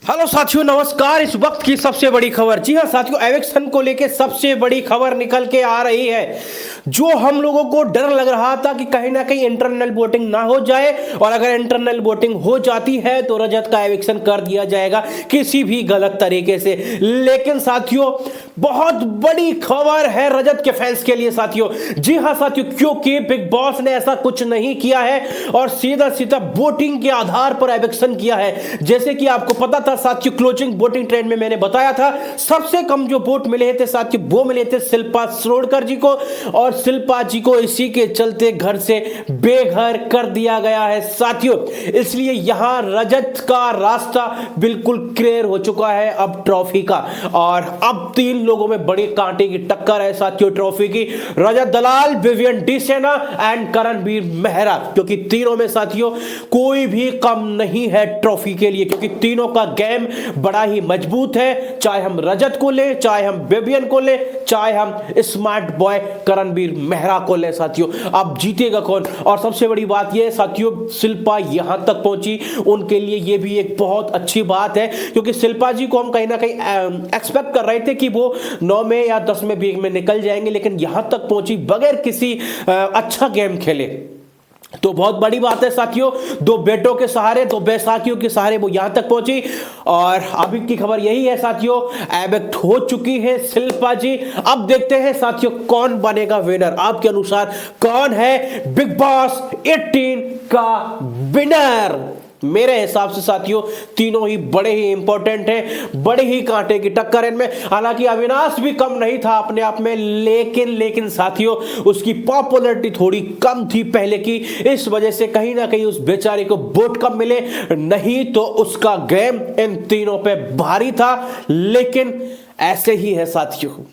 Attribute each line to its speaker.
Speaker 1: Hello साथियों, नमस्कार। इस वक्त की सबसे बड़ी खबर, जी हाँ साथियों, इलेक्शन को लेके सबसे बड़ी खबर निकल के आ रही है। जो हम लोगों को डर लग रहा था कि कहीं ना कहीं इंटरनल वोटिंग ना हो जाए, और अगर इंटरनल वोटिंग हो जाती है तो रजत का एविक्शन कर दिया जाएगा किसी भी गलत तरीके से। लेकिन साथियों, बहुत बड़ी खबर है रजत के फैंस के लिए साथियों। जी हाँ साथियों, क्योंकि बिग बॉस ने ऐसा कुछ नहीं किया है और सीधा सीधा वोटिंग के आधार पर एविक्शन किया है। जैसे कि आपको पता था साथियों, क्लोजिंग वोटिंग ट्रेंड में मैंने बताया था, सबसे कम जो वोट मिले थे साथियों वो मिले थे शिल्पा शिरोडकर जी को, और शिल्पा जी को इसी के चलते घर से बेघर कर दिया गया है साथियों। इसलिए यहां रजत का रास्ता बिल्कुल क्लियर हो चुका है अब ट्रॉफी का, और अब तीन लोगों में बड़ी कांटे की टक्कर है साथियों ट्रॉफी की। रजत दलाल, विवियन डी सेना एंड करणवीर मेहरा, क्योंकि तीनों में साथियों कोई भी कम नहीं है ट्रॉफी के लिए, क्योंकि तीनों का गेम बड़ा ही मजबूत है। चाहे हम रजत को ले, चाहे हम विवियन को ले, चाहे हम स्मार्ट बॉय करणवीर मेहरा को ले साथियों, अब जीतेगा कौन। और सबसे बड़ी बात यह साथियों, शिल्पा यहां तक पहुंची, उनके लिए यह भी एक बहुत अच्छी बात है, क्योंकि शिल्पा जी को हम कहीं ना कहीं एक्सपेक्ट कर रहे थे कि वो 9 में या 10 में भी में निकल जाएंगे, लेकिन यहां तक पहुंची बगैर किसी अच्छा गेम खेले, तो बहुत बड़ी बात है साथियों। दो बेटों के सहारे, दो बैसाखियों के सहारे वो यहां तक पहुंची, और अभी की खबर यही है साथियों, एविक्ट हो चुकी है शिल्पा जी। अब देखते हैं साथियों कौन बनेगा विनर, आपके अनुसार कौन है बिग बॉस 18 का विनर। मेरे हिसाब से साथियों तीनों ही बड़े ही इंपॉर्टेंट हैं, बड़े ही कांटे की टक्कर इनमें। हालांकि अविनाश भी कम नहीं था अपने आप में, लेकिन साथियों उसकी पॉपुलैरिटी थोड़ी कम थी पहले की, इस वजह से कहीं ना कहीं उस बेचारे को वोट कम मिले, नहीं तो उसका गेम इन तीनों पे भारी था। लेकिन ऐसे ही है साथियों।